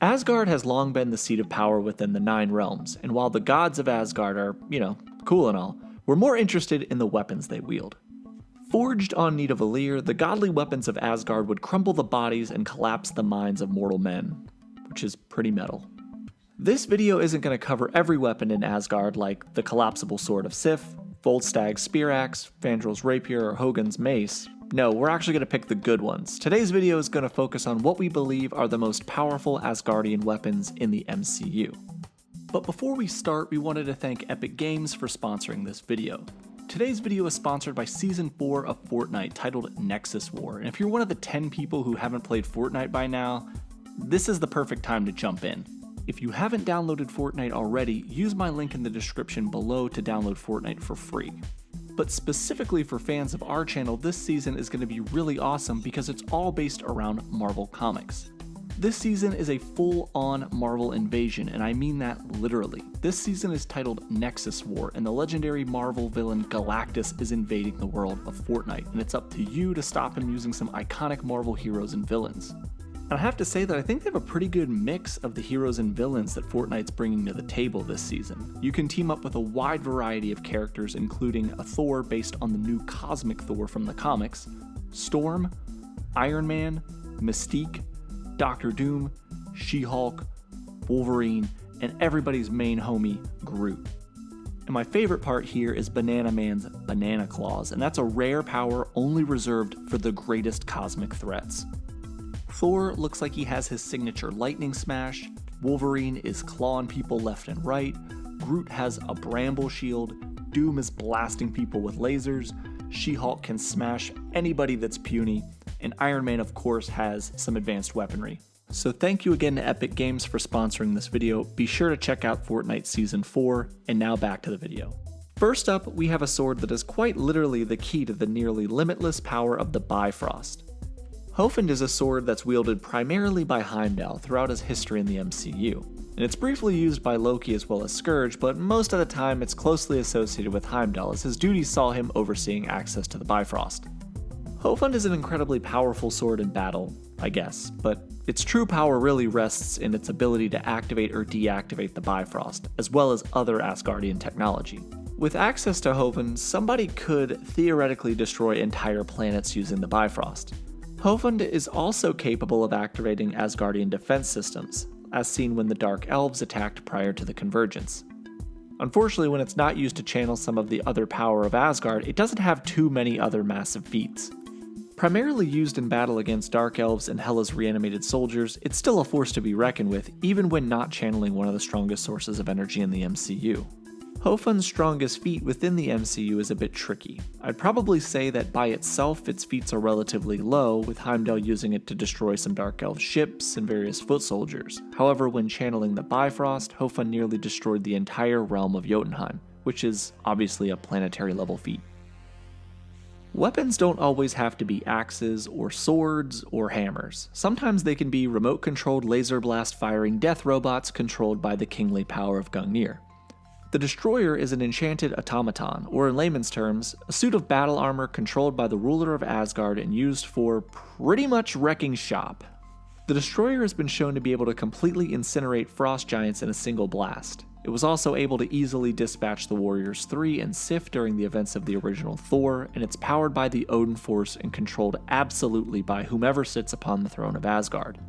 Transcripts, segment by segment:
Asgard has long been the seat of power within the 9 realms, and while the gods of Asgard are, cool and all, we're more interested in the weapons they wield. Forged on Nidavellir, the godly weapons of Asgard would crumble the bodies and collapse the minds of mortal men, which is pretty metal. This video isn't going to cover every weapon in Asgard like the collapsible sword of Sif, Volstagg's spear axe, Fandral's rapier, or Hogun's mace. No, we're actually going to pick the good ones. Today's video is going to focus on what we believe are the most powerful Asgardian weapons in the MCU. But before we start, we wanted to thank Epic Games for sponsoring this video. Today's video is sponsored by Season 4 of Fortnite titled Nexus War, and if you're one of the 10 people who haven't played Fortnite by now, this is the perfect time to jump in. If you haven't downloaded Fortnite already, use my link in the description below to download Fortnite for free. But specifically for fans of our channel, this season is going to be really awesome because it's all based around Marvel Comics. This season is a full-on Marvel invasion, and I mean that literally. This season is titled Nexus War, and the legendary Marvel villain Galactus is invading the world of Fortnite, and it's up to you to stop him using some iconic Marvel heroes and villains. And I have to say that I think they have a pretty good mix of the heroes and villains that Fortnite's bringing to the table this season. You can team up with a wide variety of characters, including a Thor based on the new Cosmic Thor from the comics, Storm, Iron Man, Mystique, Doctor Doom, She-Hulk, Wolverine, and everybody's main homie, Groot. And my favorite part here is Banana Man's Banana Claws, and that's a rare power only reserved for the greatest cosmic threats. Thor looks like he has his signature lightning smash, Wolverine is clawing people left and right, Groot has a bramble shield, Doom is blasting people with lasers, She-Hulk can smash anybody that's puny, and Iron Man of course has some advanced weaponry. So thank you again to Epic Games for sponsoring this video. Be sure to check out Fortnite Season 4, and now back to the video. First up, we have a sword that is quite literally the key to the nearly limitless power of the Bifrost. Hofund is a sword that's wielded primarily by Heimdall throughout his history in the MCU, and it's briefly used by Loki as well as Scourge, but most of the time it's closely associated with Heimdall as his duties saw him overseeing access to the Bifrost. Hofund is an incredibly powerful sword in battle, I guess, but its true power really rests in its ability to activate or deactivate the Bifrost, as well as other Asgardian technology. With access to Hofund, somebody could theoretically destroy entire planets using the Bifrost. Hofund is also capable of activating Asgardian defense systems, as seen when the Dark Elves attacked prior to the Convergence. Unfortunately, when it's not used to channel some of the other power of Asgard, it doesn't have too many other massive feats. Primarily used in battle against Dark Elves and Hela's reanimated soldiers, it's still a force to be reckoned with, even when not channeling one of the strongest sources of energy in the MCU. Hofund's strongest feat within the MCU is a bit tricky. I'd probably say that by itself its feats are relatively low, with Heimdall using it to destroy some Dark Elf ships and various foot soldiers. However, when channeling the Bifrost, Hofund nearly destroyed the entire realm of Jotunheim, which is obviously a planetary level feat. Weapons don't always have to be axes or swords or hammers. Sometimes they can be remote-controlled laser blast firing death robots controlled by the kingly power of Gungnir. The Destroyer is an enchanted automaton, or in layman's terms, a suit of battle armor controlled by the ruler of Asgard and used for pretty much wrecking shop. The Destroyer has been shown to be able to completely incinerate frost giants in a single blast. It was also able to easily dispatch the Warriors 3 and Sif during the events of the original Thor, and it's powered by the Odin Force and controlled absolutely by whomever sits upon the throne of Asgard.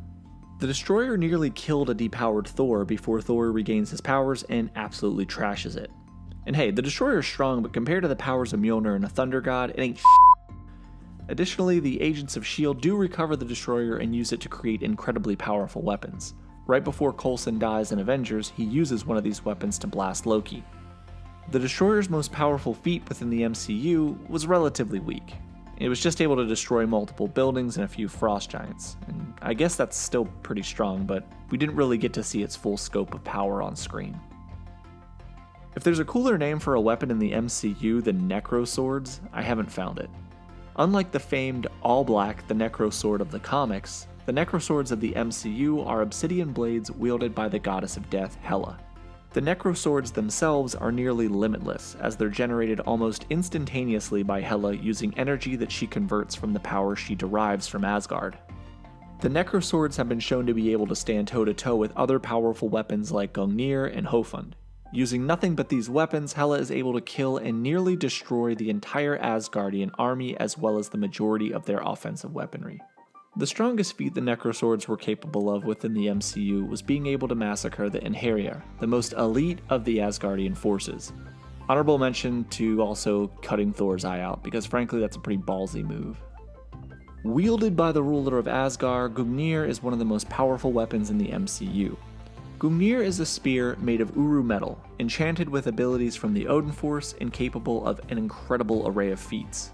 The Destroyer nearly killed a depowered Thor before Thor regains his powers and absolutely trashes it. And hey, the Destroyer is strong, but compared to the powers of Mjolnir and a Thunder God, it ain't Additionally, the Agents of S.H.I.E.L.D. do recover the Destroyer and use it to create incredibly powerful weapons. Right before Coulson dies in Avengers, he uses one of these weapons to blast Loki. The Destroyer's most powerful feat within the MCU was relatively weak. It was just able to destroy multiple buildings and a few frost giants, and I guess that's still pretty strong, but we didn't really get to see its full scope of power on screen. If there's a cooler name for a weapon in the MCU than Necro Swords, I haven't found it. Unlike the famed all-black the Necro Sword of the comics, the Necro Swords of the MCU are obsidian blades wielded by the goddess of death, Hela. The Necro Swords themselves are nearly limitless, as they're generated almost instantaneously by Hela using energy that she converts from the power she derives from Asgard. The Necroswords have been shown to be able to stand toe-to-toe with other powerful weapons like Gungnir and Hofund. Using nothing but these weapons, Hela is able to kill and nearly destroy the entire Asgardian army as well as the majority of their offensive weaponry. The strongest feat the Necroswords were capable of within the MCU was being able to massacre the Einherjar, the most elite of the Asgardian forces. Honorable mention to also cutting Thor's eye out, because frankly that's a pretty ballsy move. Wielded by the ruler of Asgard, Gungnir is one of the most powerful weapons in the MCU. Gungnir is a spear made of Uru metal, enchanted with abilities from the Odin Force and capable of an incredible array of feats.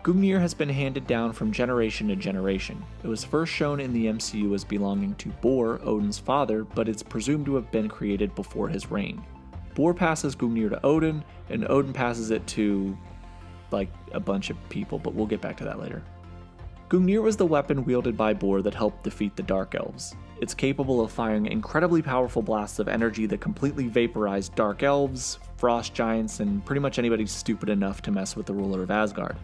Gungnir has been handed down from generation to generation. It was first shown in the MCU as belonging to Bor, Odin's father, but it's presumed to have been created before his reign. Bor passes Gungnir to Odin, and Odin passes it to, like, a bunch of people, but we'll get back to that later. Gungnir was the weapon wielded by Bor that helped defeat the Dark Elves. It's capable of firing incredibly powerful blasts of energy that completely vaporize Dark Elves, Frost Giants, and pretty much anybody stupid enough to mess with the ruler of Asgard.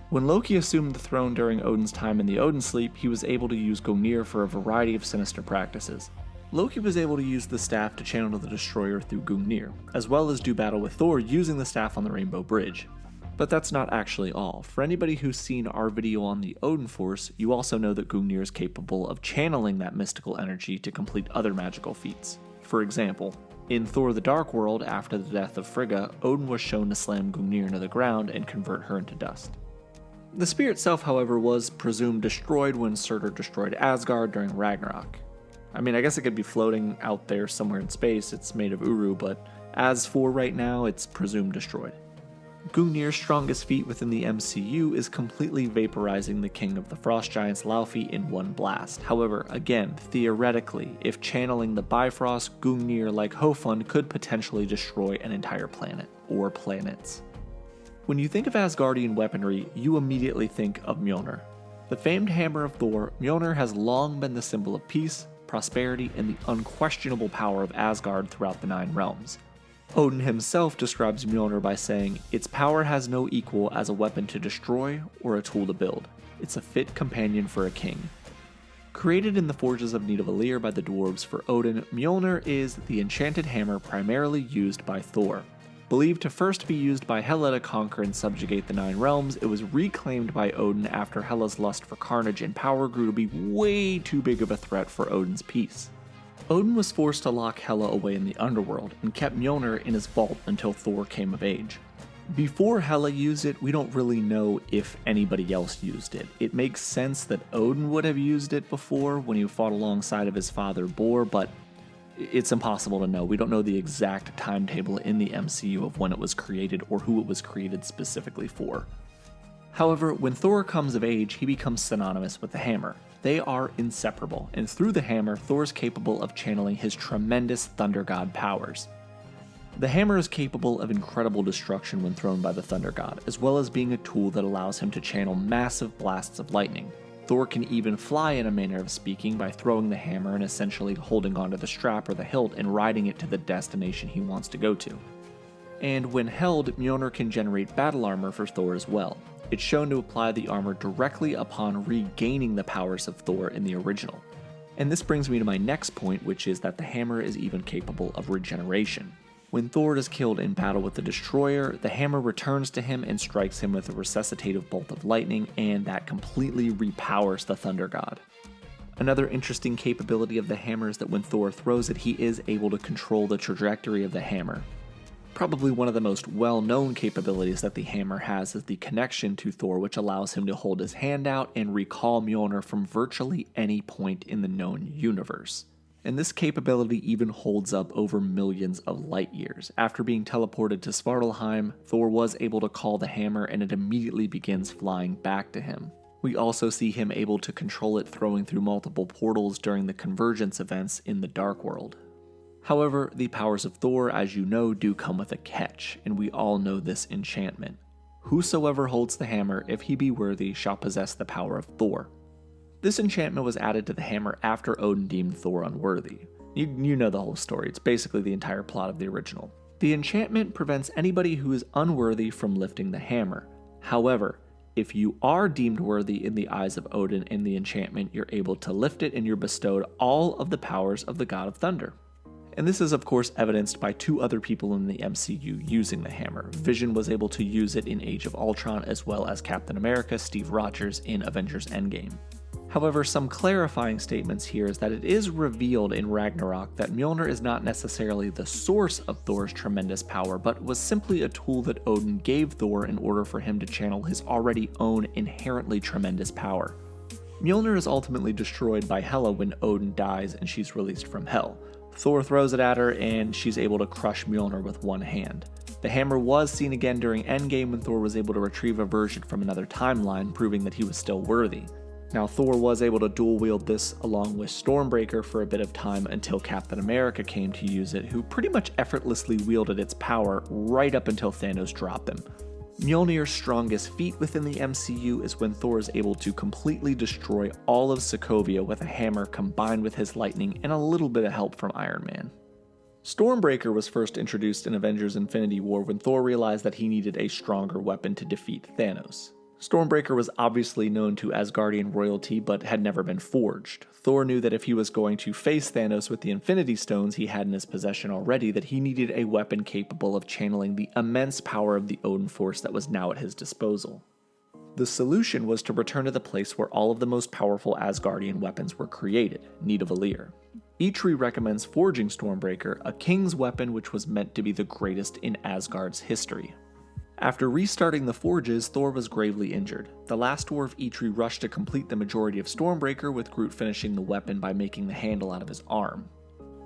When Loki assumed the throne during Odin's time in the Odin Sleep, he was able to use Gungnir for a variety of sinister practices. Loki was able to use the staff to channel the Destroyer through Gungnir, as well as do battle with Thor using the staff on the Rainbow Bridge. But that's not actually all. For anybody who's seen our video on the Odin Force, you also know that Gungnir is capable of channeling that mystical energy to complete other magical feats. For example, in Thor the Dark World, after the death of Frigga, Odin was shown to slam Gungnir into the ground and convert her into dust. The spear itself, however, was presumed destroyed when Surtur destroyed Asgard during Ragnarok. I mean, I guess it could be floating out there somewhere in space, it's made of Uru, but as for right now, it's presumed destroyed. Gungnir's strongest feat within the MCU is completely vaporizing the king of the Frost Giants, Laufey, in one blast. However, again, theoretically, if channeling the Bifrost, Gungnir, like Hofund, could potentially destroy an entire planet, or planets. When you think of Asgardian weaponry, you immediately think of Mjolnir. The famed hammer of Thor, Mjolnir has long been the symbol of peace, prosperity, and the unquestionable power of Asgard throughout the Nine Realms. Odin himself describes Mjolnir by saying, "Its power has no equal as a weapon to destroy or a tool to build. It's a fit companion for a king." Created in the forges of Nidavellir by the dwarves for Odin, Mjolnir is the enchanted hammer primarily used by Thor. Believed to first be used by Hela to conquer and subjugate the Nine Realms, it was reclaimed by Odin after Hela's lust for carnage and power grew to be way too big of a threat for Odin's peace. Odin was forced to lock Hela away in the underworld and kept Mjolnir in his vault until Thor came of age. Before Hela used it, we don't really know if anybody else used it. It makes sense that Odin would have used it before when he fought alongside of his father Bor, but it's impossible to know. We don't know the exact timetable in the MCU of when it was created or who it was created specifically for. However, when Thor comes of age, he becomes synonymous with the hammer. They are inseparable, and through the hammer, Thor is capable of channeling his tremendous Thunder God powers. The hammer is capable of incredible destruction when thrown by the Thunder God, as well as being a tool that allows him to channel massive blasts of lightning. Thor can even fly in a manner of speaking by throwing the hammer and essentially holding onto the strap or the hilt and riding it to the destination he wants to go to. And when held, Mjolnir can generate battle armor for Thor as well. It's shown to apply the armor directly upon regaining the powers of Thor in the original. And this brings me to my next point, which is that the hammer is even capable of regeneration. When Thor is killed in battle with the Destroyer, the hammer returns to him and strikes him with a resuscitative bolt of lightning, and that completely repowers the Thunder God. Another interesting capability of the hammer is that when Thor throws it, he is able to control the trajectory of the hammer. Probably one of the most well-known capabilities that the hammer has is the connection to Thor, which allows him to hold his hand out and recall Mjolnir from virtually any point in the known universe. And this capability even holds up over millions of light years. After being teleported to Svartalheim, Thor was able to call the hammer and it immediately begins flying back to him. We also see him able to control it throwing through multiple portals during the convergence events in the Dark World. However, the powers of Thor, as you know, do come with a catch, and we all know this enchantment. Whosoever holds the hammer, if he be worthy, shall possess the power of Thor. This enchantment was added to the hammer after Odin deemed Thor unworthy. You know the whole story, it's basically the entire plot of the original. The enchantment prevents anybody who is unworthy from lifting the hammer. However, If you are deemed worthy in the eyes of Odin in the enchantment, you're able to lift it and you're bestowed all of the powers of the God of Thunder. And this is of course evidenced by two other people in the MCU using the hammer. Vision was able to use it in Age of Ultron, as well as Captain America, Steve Rogers in Avengers Endgame. However, some clarifying statements here is that it is revealed in Ragnarok that Mjolnir is not necessarily the source of Thor's tremendous power, but was simply a tool that Odin gave Thor in order for him to channel his already own inherently tremendous power. Mjolnir is ultimately destroyed by Hela when Odin dies and she's released from Hell. Thor throws it at her and she's able to crush Mjolnir with one hand. The hammer was seen again during Endgame when Thor was able to retrieve a version from another timeline, proving that he was still worthy. Now, Thor was able to dual wield this along with Stormbreaker for a bit of time until Captain America came to use it, who pretty much effortlessly wielded its power right up until Thanos dropped him. Mjolnir's strongest feat within the MCU is when Thor is able to completely destroy all of Sokovia with a hammer combined with his lightning and a little bit of help from Iron Man. Stormbreaker was first introduced in Avengers Infinity War when Thor realized that he needed a stronger weapon to defeat Thanos. Stormbreaker was obviously known to Asgardian royalty but had never been forged. Thor knew that if he was going to face Thanos with the Infinity Stones he had in his possession already, that he needed a weapon capable of channeling the immense power of the Odin force that was now at his disposal. The solution was to return to the place where all of the most powerful Asgardian weapons were created, Nidavellir. Eitri recommends forging Stormbreaker, a king's weapon which was meant to be the greatest in Asgard's history. After restarting the forges, Thor was gravely injured. The last dwarf Eitri rushed to complete the majority of Stormbreaker, with Groot finishing the weapon by making the handle out of his arm.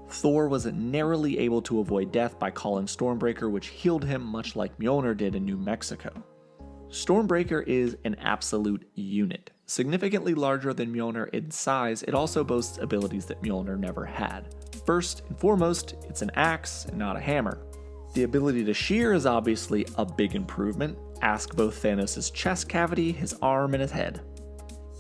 Thor was narrowly able to avoid death by calling Stormbreaker, which healed him much like Mjolnir did in New Mexico. Stormbreaker is an absolute unit. Significantly larger than Mjolnir in size, it also boasts abilities that Mjolnir never had. First and foremost, it's an axe and not a hammer. The ability to shear is obviously a big improvement. Ask both Thanos' chest cavity, his arm, and his head.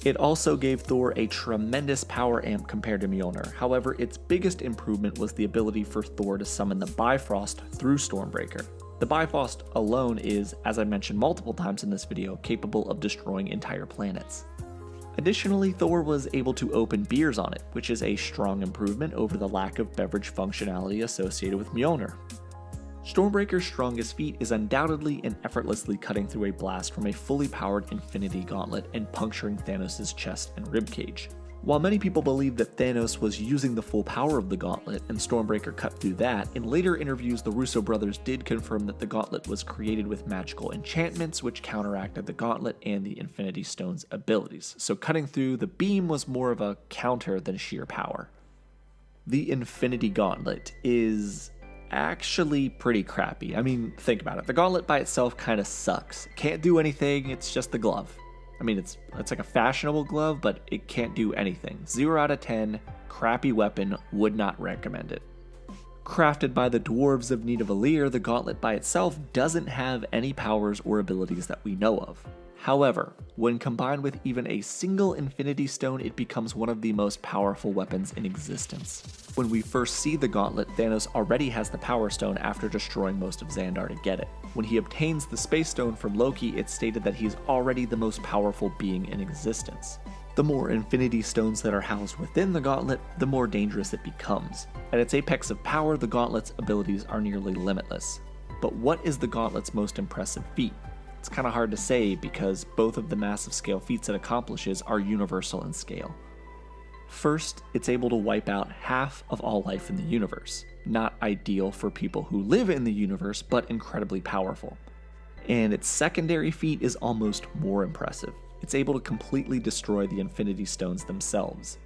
It also gave Thor a tremendous power amp compared to Mjolnir. However, its biggest improvement was the ability for Thor to summon the Bifrost through Stormbreaker. The Bifrost alone is, as I mentioned multiple times in this video, capable of destroying entire planets. Additionally, Thor was able to open beers on it, which is a strong improvement over the lack of beverage functionality associated with Mjolnir. Stormbreaker's strongest feat is undoubtedly in effortlessly cutting through a blast from a fully powered Infinity Gauntlet and puncturing Thanos' chest and ribcage. While many people believe that Thanos was using the full power of the Gauntlet and Stormbreaker cut through that, in later interviews the Russo brothers did confirm that the Gauntlet was created with magical enchantments which counteracted the Gauntlet and the Infinity Stone's abilities, so cutting through the beam was more of a counter than sheer power. The Infinity Gauntlet is actually pretty crappy. I mean, think about it. The Gauntlet by itself kind of sucks. Can't do anything, it's just the glove. I mean, it's like a fashionable glove, but it can't do anything. 0 out of 10, crappy weapon, would not recommend it. Crafted by the dwarves of Nidavellir, the Gauntlet by itself doesn't have any powers or abilities that we know of. However, when combined with even a single Infinity Stone, it becomes one of the most powerful weapons in existence. When we first see the Gauntlet, Thanos already has the Power Stone after destroying most of Xandar to get it. When he obtains the Space Stone from Loki, it's stated that he is already the most powerful being in existence. The more Infinity Stones that are housed within the Gauntlet, the more dangerous it becomes. At its apex of power, the Gauntlet's abilities are nearly limitless. But what is the Gauntlet's most impressive feat? It's kind of hard to say because both of the massive scale feats it accomplishes are universal in scale. First, it's able to wipe out half of all life in the universe. Not ideal for people who live in the universe, but incredibly powerful. And its secondary feat is almost more impressive. It's able to completely destroy the Infinity Stones themselves.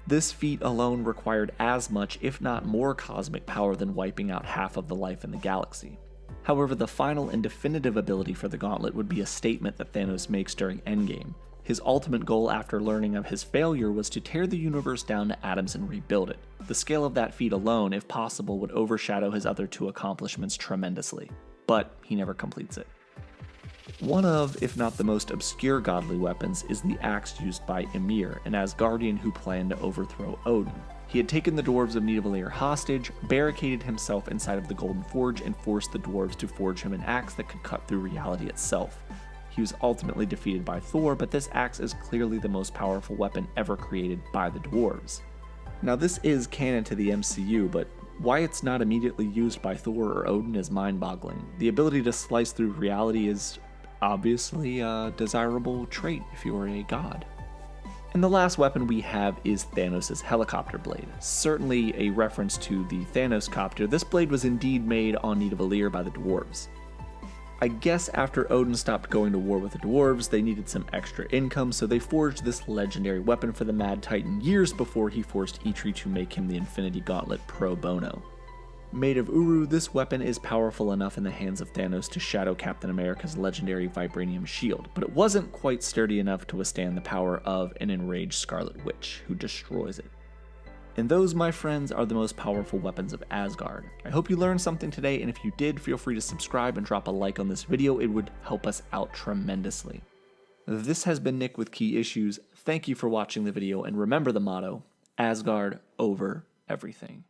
This feat alone required as much, if not more, cosmic power than wiping out half of the life in the galaxy. However, the final and definitive ability for the Gauntlet would be a statement that Thanos makes during Endgame. His ultimate goal after learning of his failure was to tear the universe down to atoms and rebuild it. The scale of that feat alone, if possible, would overshadow his other two accomplishments tremendously, but he never completes it. One of, if not the most obscure godly weapons, is the axe used by Ymir, an Asgardian who planned to overthrow Odin. He had taken the dwarves of Nidavellir hostage, barricaded himself inside of the Golden Forge, and forced the dwarves to forge him an axe that could cut through reality itself. He was ultimately defeated by Thor, but this axe is clearly the most powerful weapon ever created by the dwarves. Now this is canon to the MCU, but why it's not immediately used by Thor or Odin is mind-boggling. The ability to slice through reality is obviously a desirable trait if you are a god. And the last weapon we have is Thanos' helicopter blade. Certainly a reference to the Thanos copter, this blade was indeed made on Nidavellir by the dwarves. I guess after Odin stopped going to war with the dwarves, they needed some extra income, so they forged this legendary weapon for the Mad Titan years before he forced Eitri to make him the Infinity Gauntlet pro bono. Made of Uru, this weapon is powerful enough in the hands of Thanos to shadow Captain America's legendary vibranium shield, but it wasn't quite sturdy enough to withstand the power of an enraged Scarlet Witch, who destroys it. And those, my friends, are the most powerful weapons of Asgard. I hope you learned something today, and if you did, feel free to subscribe and drop a like on this video. It would help us out tremendously. This has been Nick with Key Issues. Thank you for watching the video, and remember the motto, Asgard over everything.